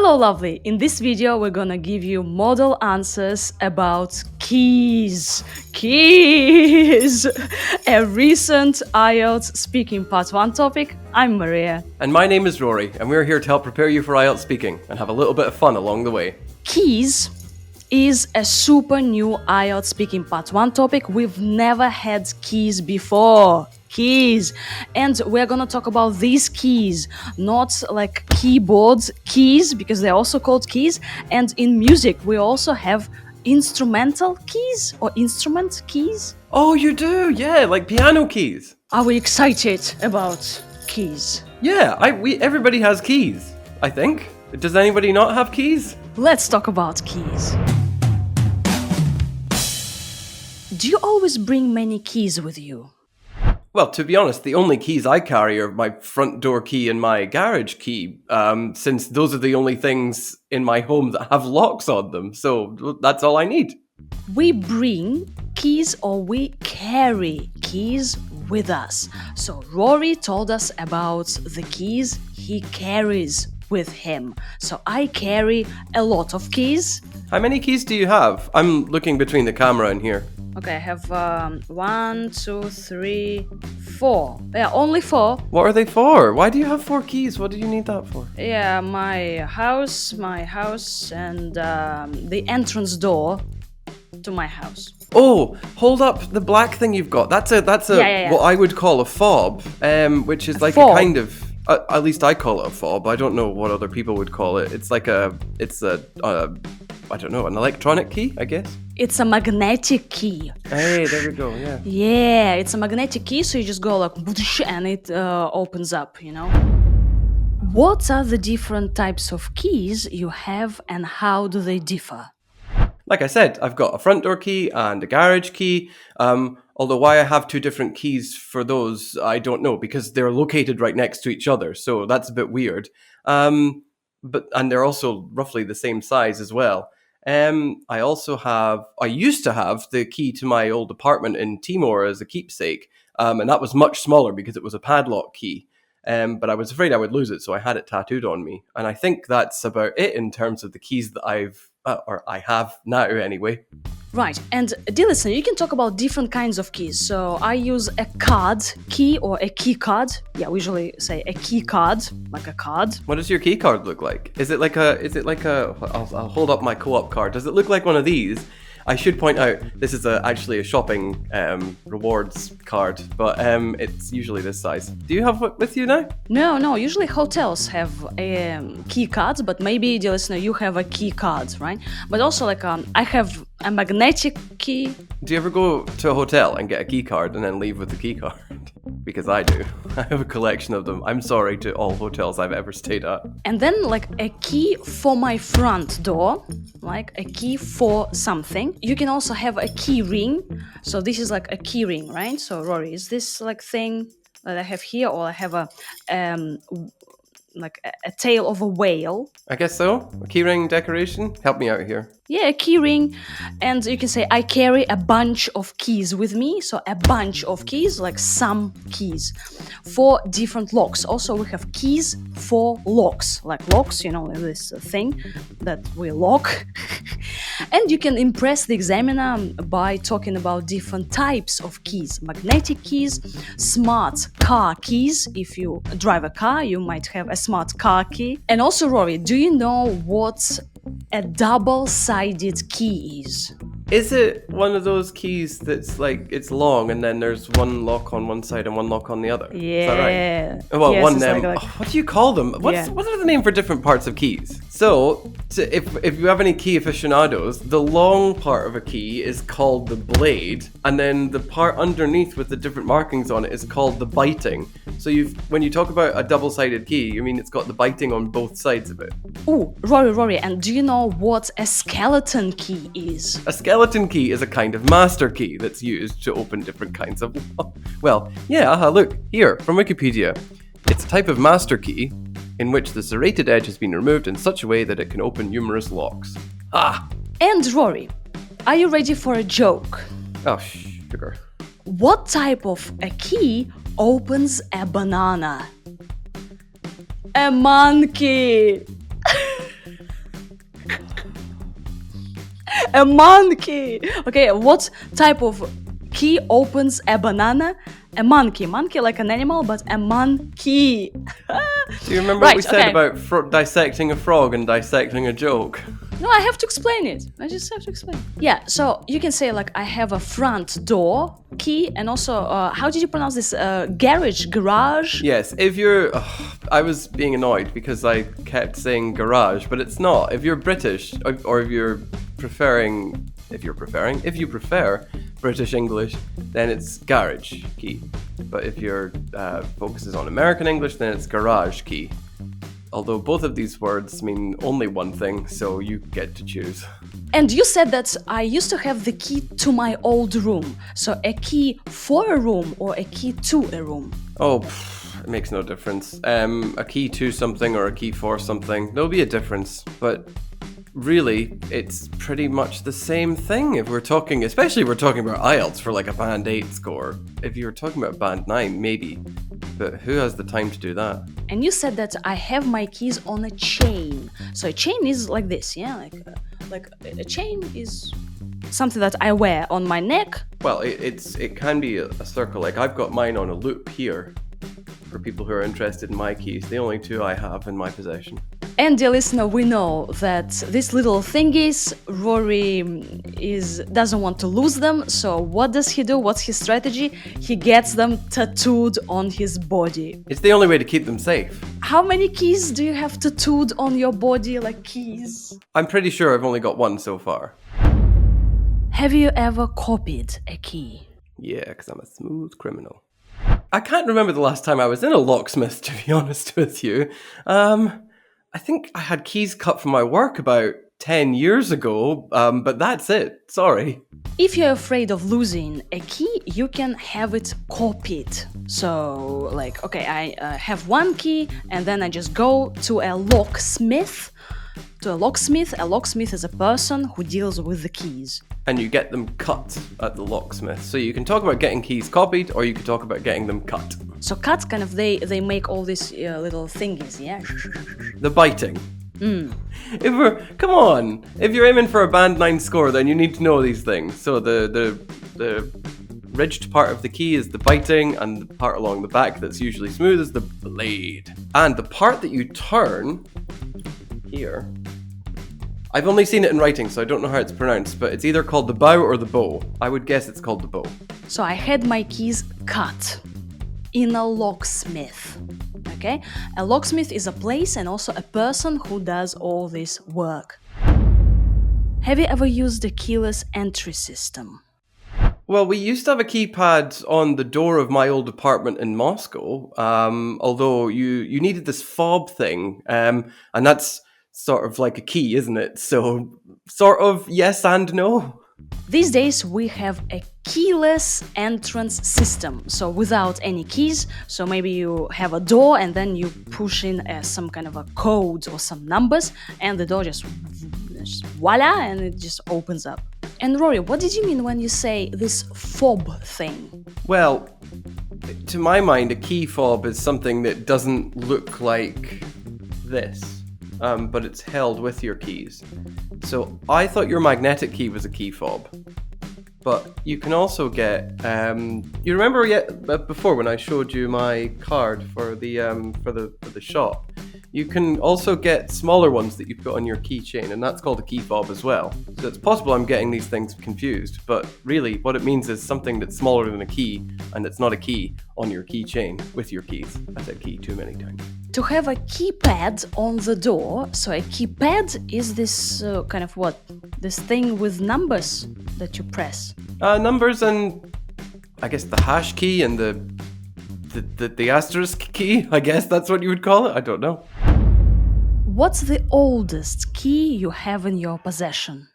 Hello lovely, in this video we're gonna give you model answers about keys. Keys! A recent IELTS speaking part 1 topic. I'm Maria. And my name is Rory, and we're here to help prepare you for IELTS speaking and have a little bit of fun along the way. Keys is a super new IELTS speaking part 1 topic. We've never had keys before. Keys. And we're gonna talk about these keys, not like keyboards keys, because they're also called keys. And in music, we also have instrumental keys or instrument keys. Oh, you do? Yeah, like piano keys. Are we excited about keys? Yeah, everybody has keys, I think. Does anybody not have keys? Let's talk about keys. Do you always bring many keys with you? Well, to be honest, the only keys I carry are my front door key and my garage key, since those are the only things in my home that have locks on them, so that's all I need. We bring keys or we carry keys with us. So Rory told us about the keys he carries with him. So I carry a lot of keys. How many keys do you have? I'm looking between the camera and here. Okay, I have 1, 2, 3, 4. Yeah, only 4. What are they for? Why do you have 4 keys? What do you need that for? Yeah, my house, and the entrance door to my house. Oh, hold up! The black thing you've got. That's a Yeah. what I would call a fob, which is like fob. a kind of. At least I call it a fob. I don't know what other people would call it. It's like I don't know, an electronic key, I guess. It's a magnetic key. Hey, there we go. Yeah. Yeah, it's a magnetic key, so you just go like and it opens up, you know. What are the different types of keys you have and how do they differ? Like I said, I've got a front door key and a garage key. Although why I have 2 different keys for those, I don't know, because they're located right next to each other, so that's a bit weird. And they're also roughly the same size as well. I used to have the key to my old apartment in Timor as a keepsake, and that was much smaller because it was a padlock key. But I was afraid I would lose it, so I had it tattooed on me. And I think that's about it in terms of the keys that I have now anyway. Right, and dear listener, you can talk about different kinds of keys. So I use a card key or a key card. Yeah, we usually say a key card, like a card. What does your key card look like? I'll hold up my co-op card. Does it look like one of these? I should point out, this is actually a shopping rewards card, but it's usually this size. Do you have it with you now? No, usually hotels have key cards, but maybe, dear listener, you have a key card, right? But also, like, I have a magnetic key. Do you ever go to a hotel and get a key card and then leave with the key card? Because I do. I have a collection of them. I'm sorry to all hotels I've ever stayed at. And then, like, a key for my front door, like a key for something. You can also have a key ring. So this is like a key ring, right? So Rory, is this like thing that I have here, or I have a tail of a whale? I guess so. A keyring decoration? Help me out here. Yeah, a key ring. And you can say I carry a bunch of keys with me. So a bunch of keys, like some keys for different locks. Also, we have keys for locks, like locks, you know, this thing that we lock. And you can impress the examiner by talking about different types of keys. Magnetic keys, smart car keys. If you drive a car, you might have a smart car key. And also, Rory, do you know what a double-sided key is? Is it one of those keys that's like, it's long and then there's one lock on one side and one lock on the other? Yeah. Is that right? Well, yes, what do you call them? What are the name for different parts of keys? So, if you have any key aficionados, the long part of a key is called the blade, and then the part underneath with the different markings on it is called the biting. So when you talk about a double-sided key, you mean it's got the biting on both sides of it. Oh, Rory, and do you know what a skeleton key is? A skeleton key is a kind of master key that's used to open different kinds of... Well, yeah, look, here, from Wikipedia. It's a type of master key in which the serrated edge has been removed in such a way that it can open numerous locks. Ah! And Rory, are you ready for a joke? Oh, sugar. What type of a key opens a banana? A monkey! A monkey. Okay, what type of key opens a banana? A monkey. Monkey like an animal, but a monkey. Do you remember what we said about dissecting a frog and dissecting a joke? No, I have to explain it. I just have to explain. Yeah, so you can say like I have a front door key, and also how did you pronounce this? Garage? Yes, if you're... I was being annoyed because I kept saying garage, but it's not. If you're British, or if you prefer British English, then it's garage key. But if your focus is on American English, then it's garage key. Although both of these words mean only one thing, so you get to choose. And you said that I used to have the key to my old room. So a key for a room or a key to a room? Oh, it makes no difference. A key to something or a key for something, there'll be a difference. But really, it's pretty much the same thing if we're talking, especially if we're talking about IELTS for like a band 8 score. If you're talking about band 9, maybe. But who has the time to do that? And you said that I have my keys on a chain. So a chain is like this, yeah? Like a chain is something that I wear on my neck. Well, it can be a circle. Like I've got mine on a loop here. For people who are interested in my keys, the only two I have in my possession. And dear listener, we know that these little thingies, Rory doesn't want to lose them. So what does he do? What's his strategy? He gets them tattooed on his body. It's the only way to keep them safe. How many keys do you have tattooed on your body, like keys? I'm pretty sure I've only got one so far. Have you ever copied a key? Yeah, because I'm a smooth criminal. I can't remember the last time I was in a locksmith, to be honest with you. I think I had keys cut from my work about 10 years ago, but that's it. Sorry. If you're afraid of losing a key, you can have it copied. So, like, okay, I have one key, and then I just go to a locksmith. A locksmith is a person who deals with the keys. And you get them cut at the locksmith. So you can talk about getting keys copied, or you can talk about getting them cut. So cut, kind of, they make all these little thingies, yeah? The biting. Come on, if you're aiming for a band 9 score, then you need to know these things. So the ridged part of the key is the biting, and the part along the back that's usually smooth is the blade. And the part that you turn here, I've only seen it in writing, so I don't know how it's pronounced, but it's either called the bow or the bow. I would guess it's called the bow. So I had my keys cut in a locksmith, okay? A locksmith is a place and also a person who does all this work. Have you ever used a keyless entry system? Well, we used to have a keypad on the door of my old apartment in Moscow, although you needed this fob thing, and that's sort of like a key, isn't it? So, sort of yes and no. These days we have a keyless entrance system, so without any keys. So maybe you have a door and then you push in some kind of a code or some numbers, and the door just voila, and it just opens up. And Rory, what did you mean when you say this fob thing? Well, to my mind, a key fob is something that doesn't look like this. But it's held with your keys. So I thought your magnetic key was a key fob. But you can also get, you remember before when I showed you my card for the shop? You can also get smaller ones that you put on your keychain, and that's called a key fob as well. So it's possible I'm getting these things confused, but really what it means is something that's smaller than a key, and it's not a key on your keychain with your keys. I said key too many times. To have a keypad on the door, so a keypad is this kind of what? This thing with numbers that you press. Numbers and I guess the hash key and the asterisk key, I guess that's what you would call it. I don't know. What's the oldest key you have in your possession?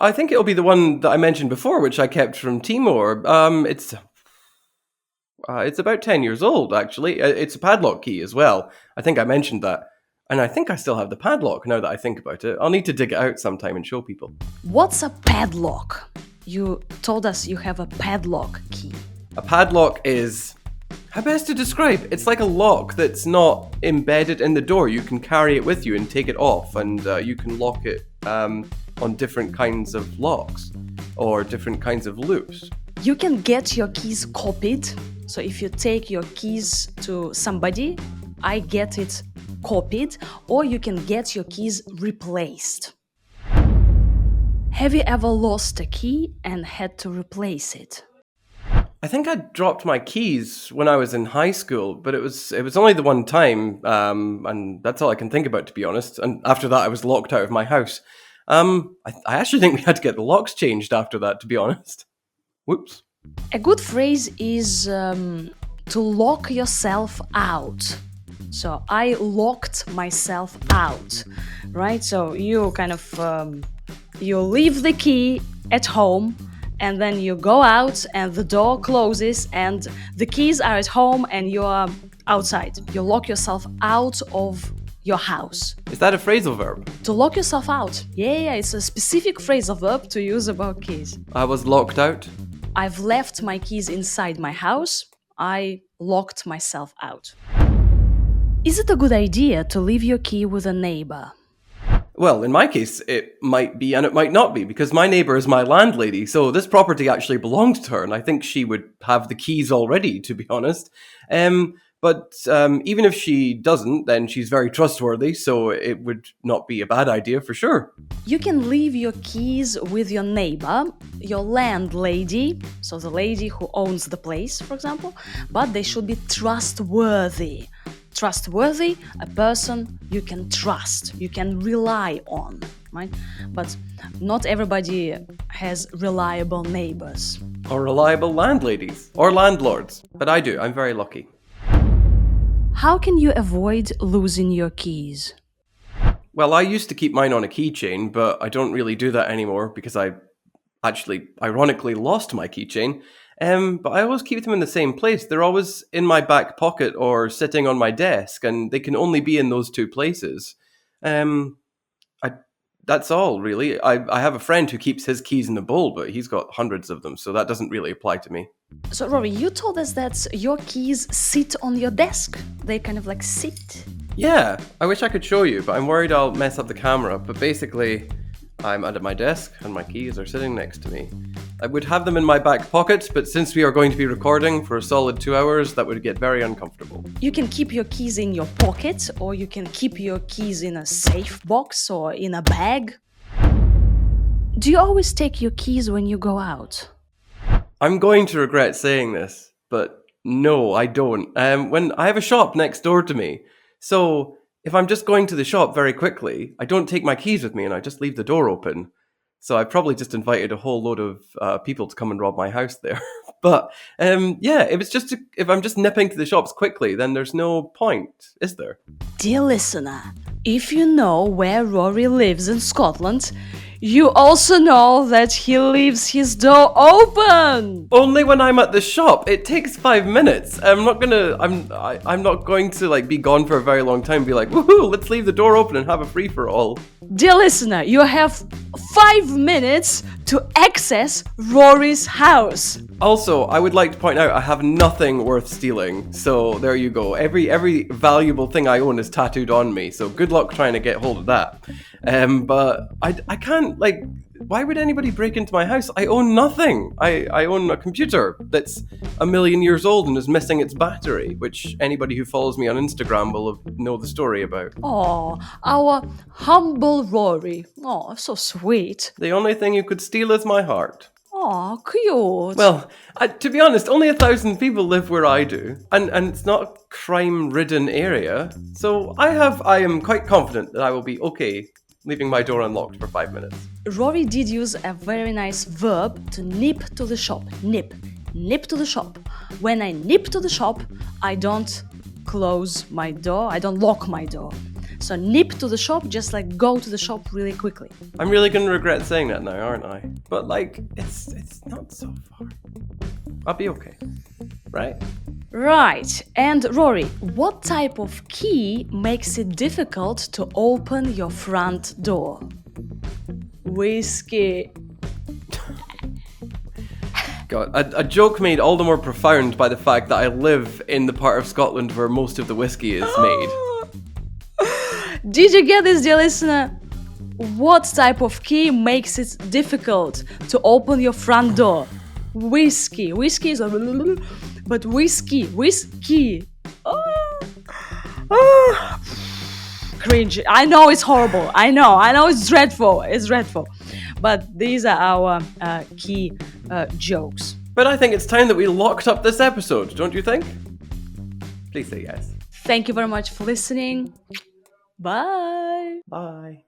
I think it'll be the one that I mentioned before, which I kept from Timor. It's about 10 years old, actually. It's a padlock key as well. I think I mentioned that. And I think I still have the padlock now that I think about it. I'll need to dig it out sometime and show people. What's a padlock? You told us you have a padlock key. A padlock is... how best to describe? It's like a lock that's not embedded in the door. You can carry it with you and take it off, and you can lock it on different kinds of locks or different kinds of loops. You can get your keys copied. So if you take your keys to somebody, I get it copied, or you can get your keys replaced. Have you ever lost a key and had to replace it? I think I dropped my keys when I was in high school, but it was only the one time, and that's all I can think about, to be honest. And after that, I was locked out of my house. I actually think we had to get the locks changed after that, to be honest. Whoops. A good phrase is to lock yourself out. So I locked myself out, right? So you kind of you leave the key at home, and then you go out and the door closes and the keys are at home and you are outside. You lock yourself out of your house. Is that a phrasal verb? To lock yourself out. Yeah, it's a specific phrasal verb to use about keys. I was locked out. I've left my keys inside my house. I locked myself out. Is it a good idea to leave your key with a neighbor? Well, in my case, it might be and it might not be, because my neighbour is my landlady, so this property actually belongs to her, and I think she would have the keys already, to be honest. But even if she doesn't, then she's very trustworthy, so it would not be a bad idea for sure. You can leave your keys with your neighbor, your landlady, so the lady who owns the place, for example, but they should be trustworthy. Trustworthy, a person you can trust, you can rely on, right? But not everybody has reliable neighbors. Or reliable landladies. Or landlords. But I do, I'm very lucky. How can you avoid losing your keys? Well, I used to keep mine on a keychain, but I don't really do that anymore because I actually, ironically, lost my keychain. But I always keep them in the same place. They're always in my back pocket or sitting on my desk, and they can only be in those two places. That's all, really. I have a friend who keeps his keys in a bowl, but he's got hundreds of them, so that doesn't really apply to me. So, Rory, you told us that your keys sit on your desk. They kind of like sit. Yeah, I wish I could show you, but I'm worried I'll mess up the camera. But basically, I'm at my desk and my keys are sitting next to me. I would have them in my back pocket, but since we are going to be recording for a solid 2 hours, that would get very uncomfortable. You can keep your keys in your pocket, or you can keep your keys in a safe box or in a bag. Do you always take your keys when you go out? I'm going to regret saying this, but no, I don't. When I have a shop next door to me, so if I'm just going to the shop very quickly, I don't take my keys with me and I just leave the door open. So I probably just invited a whole load of people to come and rob my house there. But yeah, if I'm just nipping to the shops quickly, then there's no point, is there? Dear listener, if you know where Rory lives in Scotland, you also know that he leaves his door open. Only when I'm at the shop. It takes 5 minutes. I'm not going to like be gone for a very long time and be like, woohoo, let's leave the door open and have a free for all. Dear listener, you have 5 minutes to access Rory's house. Also, I would like to point out I have nothing worth stealing. So there you go. Every valuable thing I own is tattooed on me. So good luck trying to get hold of that. But I can't, like, why would anybody break into my house? I own nothing. I own a computer that's 1 million years old and is missing its battery, which anybody who follows me on Instagram will know the story about. Oh, our humble Rory. Oh, so sweet. The only thing you could steal is my heart. Oh, cute. Well, to be honest, only 1,000 people live where I do, and it's not a crime-ridden area, so I am quite confident that I will be okay leaving my door unlocked for 5 minutes. Rory did use a very nice verb to nip to the shop. Nip to the shop. When I nip to the shop, I don't close my door, I don't lock my door. So nip to the shop, just like go to the shop really quickly. I'm really going to regret saying that now, aren't I? But like, it's not so far. I'll be okay, right? Right. And Rory, what type of key makes it difficult to open your front door? Whiskey. God, a joke made all the more profound by the fact that I live in the part of Scotland where most of the whiskey is made. Did you get this, dear listener? What type of key makes it difficult to open your front door? Whiskey. Whiskey is a... But whiskey. Oh. Cringe. I know it's horrible. I know it's dreadful. It's dreadful. But these are our key jokes. But I think it's time that we locked up this episode, don't you think? Please say yes. Thank you very much for listening. Bye. Bye.